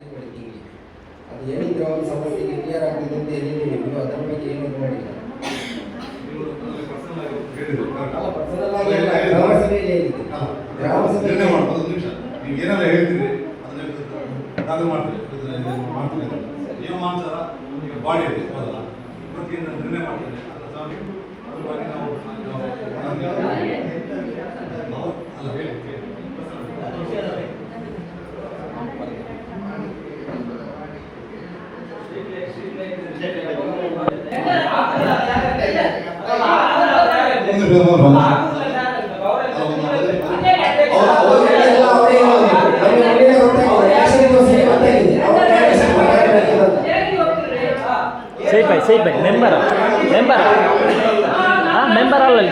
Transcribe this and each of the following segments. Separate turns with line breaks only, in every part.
ಅದು ಹೇಳಿದ್ರೆ ಅವರು ಸಮಸ್ಯೆಗೆ ಕ್ಲಿಯರ್ ಆಗ್ತದೆ ಅಂತ ಹೇಳಿದ್ದೀವಿ. ನೀವು ಅದರ ಬಗ್ಗೆ ಏನು ಮಾಡಿಲ್ಲ. ಅಲ್ಲ ಪರ್ಸನಲ್ ಆಗಿ ಅಲ್ಲ, ಗ್ರಾಮ ಸಭೆಯಲ್ಲಿ ಹೇಳಿದ್ದು. ಗ್ರಾಮ ಸಭೆಯಲ್ಲಿ
ನೀವು ಏನೆಲ್ಲ ಹೇಳ್ತೀರಿ ಅದನ್ನ ಮಾಡ್ತೀರಿ ನೀವು ಮಾಡ್ತಾರ ಈಗ ಬಾಡಿ ಇದೆ ಅದಲ್ಲ ಇವತ್ತಿನ ನಿರ್ಣಯ ಮಾಡ್ತೀರಿ ಅದ್ರ ಬಗ್ಗೆ ನಾವು ಅಲ್ಲ ಹೇಳಿ
Say by member all.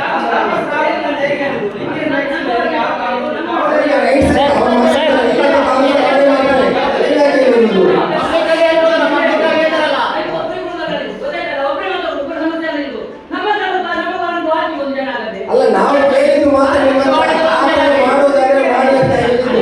ಅಲ್ಲ ನಾವು ಕೇಳಿದ್ದು ಮಾತ್ರ ಮಾಡೋದಾದ್ರೆ ಮಾಡಿ ಅಂತ ಹೇಳಿದ್ದು.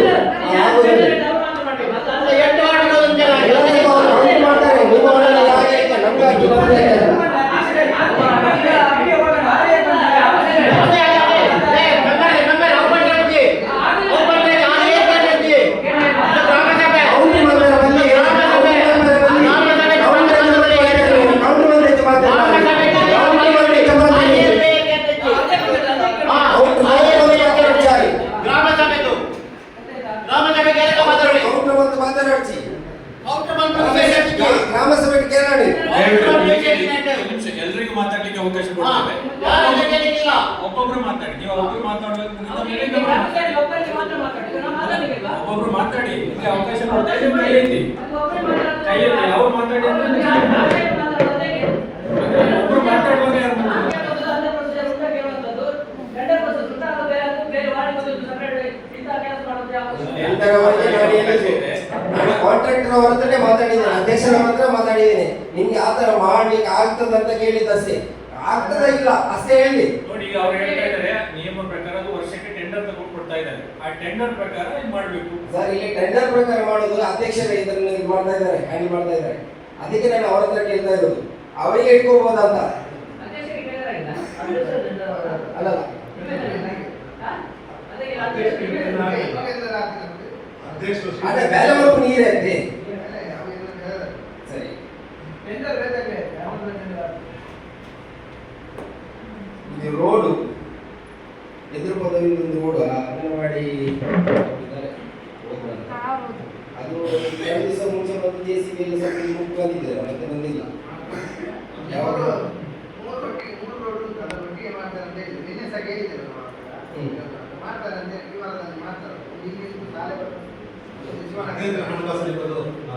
ಮಾಡ್ತಾರೆ ಗ್ರಾಮ ಸಭೆ ಕೇಳಿ
ಎಲ್ರಿಗೂ ಮಾತಾಡ್ಲಿಕ್ಕೆ ಅವಕಾಶ ಒಬ್ಬೊಬ್ರು ಮಾತಾಡಿ. ನೀವು ಒಬ್ಬರು ಮಾತಾಡಬೇಕು, ಒಬ್ಬೊಬ್ರು ಮಾತಾಡಿ. ಅವಕಾಶ ಕೈಯಲ್ಲಿ ಅವ್ರು ಮಾತಾಡಿ ಒಬ್ಬರು ಮಾತಾಡುವಾಗ
ಕಾಂಟ್ರಾಕ್ಟರ್ ಅವರತ್ರನೇ ಮಾತಾಡಿದ್ದೇನೆ, ಅಧ್ಯಕ್ಷರ ಹತ್ರ ಮಾತಾಡಿದ್ದೇನೆ. ನಿಮ್ಗೆ ಆತರ ಮಾಡ್ಲಿಕ್ಕೆ ಆಗ್ತದ ಅಂತ ಕೇಳಿದ್ದಷ್ಟೇ. ಆಗ್ತದ ಇಲ್ಲ ಅಷ್ಟೇ ಹೇಳಿ.
ನೋಡಿ, ಈಗ ಅವ್ರು ಹೇಳ್ತಾ ಇದ್ದಾರೆ ನಿಯಮ ಪ್ರಕಾರ ವರ್ಷಕ್ಕೆ ಟೆಂಡರ್ ತಗೊಂಡು ಕೊಡ್ತಾ ಇದ್ದಾರೆ. ಆ ಟೆಂಡರ್ ಪ್ರಕಾರ ಮಾಡ್ಬೇಕು
ಸರ್. ಇಲ್ಲಿ ಟೆಂಡರ್ ಪ್ರಕಾರ ಮಾಡೋದು ಅಧ್ಯಕ್ಷರ ಇದನ್ನ ಮಾಡ್ತಾ ಇದ್ದಾರೆ, ಹ್ಯಾಂಡಲ್ ಮಾಡ್ತಾ ಇದ್ದಾರೆ. ಅದಕ್ಕೆ ನಾನು ಅವ್ರ ಹತ್ರ ಕೇಳ್ತಾ ಇರೋದು, ಅವರಿಗೆ ಇಟ್ಕೋಬಹುದಂತ. ಅಲ್ಲ ಅದೇ ಬೇರೆ ವರ್ಗು ನೀರೈತೆ. ಸರಿ, ಇದು ರೋಡು ಎದುರು ಪದವಿಂದ ಒಂದು ರೋಡು ಅಂಗನವಾಡಿ ಅದು 2 ದಿವಸ ಮುಂಚೆ ಬಂದು JCB ಎಲ್ಲ ಸ್ವಲ್ಪ ಮುಟ್ಟು ಬಂದಿದ್ದಾರೆ, ಮತ್ತೆ ಬಂದಿಲ್ಲ. ಯಾವಾಗ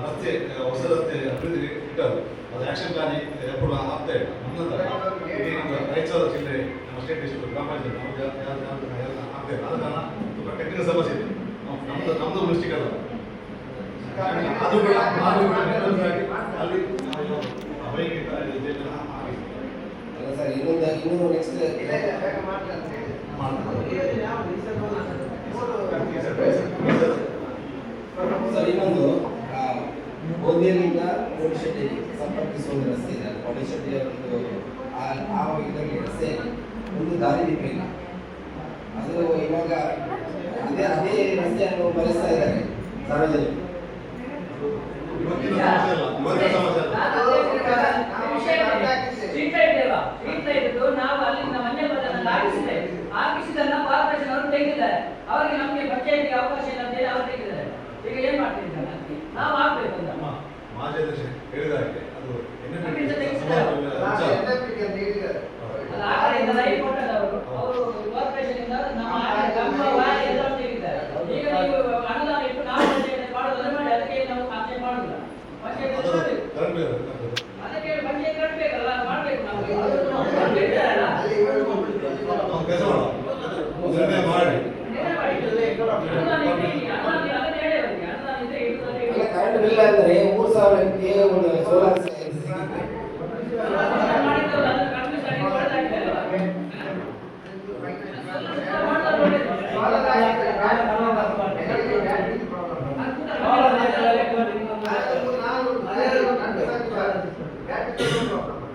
ರಸ್ತೆ ಹೊಸ ರಸ್ತೆ ಅಭಿವೃದ್ಧಿ ಇಟ್ಟರು. ಅದು ಆಕ್ಷನ್ ಪ್ಲಾನ್ ಎప్పుడు ಆಗ್ತಾ ಇಲ್ಲ. ನಮ್ಮಂತರ 5,000 ಚಿಲ್ಲರೆ ನಮ್ಮ ಸ್ಟೇಟ್ ಡಿಸ್ಟ್ರಿಕ್ಟ್ ಗ್ರಾಮ ಪಂಚಾಯತ್ ಆಗ್ತಾ ಇಲ್ಲ. ಆದ ಕಾರಣ ತುಂಬ ಟೆಕ್ನಿಕಲ್ ಸಮಸ್ಯೆ ಇದೆ. ನಮ್ದು ಮಿಸ್ಟೇಕ್ ಅಲ್ಲ, ಅದು ಕೂಡ ಅಲ್ಲಿ
ಸರ್. ಇನ್ನೊಂದು ನೆಕ್ಸ್ಟ್ ಸರ್, ಇನ್ನೊಂದು ಗೋಧಿಯಲ್ಲಿಂದ ಕೋಡಿಶೆಟ್ಟಿಗೆ ಸಂಪರ್ಕಿಸುವ ಒಂದು ರಸ್ತೆ ಇದೆ. ಕೋಡಿಶೆಟ್ಟಿಯ ಒಂದು ಆ ಇದರಲ್ಲಿ ರಸ್ತೆಯಲ್ಲಿ ಒಂದು ದಾರಿ ದೀಪ ಇಲ್ಲ. ಅದು ಇವಾಗ ಅದೇ ರಸ್ತೆಯನ್ನು ಬಳಸ್ತಾ ಇದ್ದಾರೆ ಸಾರ್ವಜನಿಕರು.
ನಾವು ಅಲ್ಲಿಂದ ಮನೆ ಹಾಕಿಸಿದನ್ನ ಕಾರ್ಪೊರೇಷನ್ ಅವರು ತೆಗೆದಿದ್ದಾರೆ. ಅವರಿಗೆ ನಮಗೆ ಪಂಚಾಯತ್ಗೆ ಅವಕಾಶ ಇಲ್ಲ ಅಂತ ಹೇಳಿ ಅವರು ತೆಗೆದಿದ್ದಾರೆ. ಈಗ ಏನ್ ಮಾಡ್ತಿದ್ದಾರೆ, ನಾವು ಆಗ್ಬೇಕು ಅಂತ
ಮಾಜಿ ಅಧ್ಯಕ್ಷ ಹೇಳಿದಾಗೆ ಅದು
ಲೈಟ್ ಕೊಟ್ಟಲ್ಲ ಅವರು ಕಾರ್ಪೊರೇಷನ್ ಇಂದ ನಮ್ಮ ವಾರಿ ಎಲ್ಲ ತೆಗೆದಿದ್ದಾರೆ. ಈಗ ನೀವು ಅನುದಾನ ಇಟ್ಟು ನಾವು ಮಾಡೋದನ್ನ ಮಾಡಿ, ಅದಕ್ಕೆ ನಾವು ಆಚರಣೆ ಮಾಡುದಿಲ್ಲ. ಪಂಚಾಯತ್ ಅದಕ್ಕೆ ಪಂಚಾಯತ್ ಕಟ್ಟಬೇಕಲ್ಲ, ಮಾಡ್ಬೇಕು ನಾವು.
ಕರೆಂಟ್ ಬಿಲ್ ಅಂದರೆ 3,000ಕ್ಕೆ ಒಂದು ಸೋಲಾರ್
That's no problem.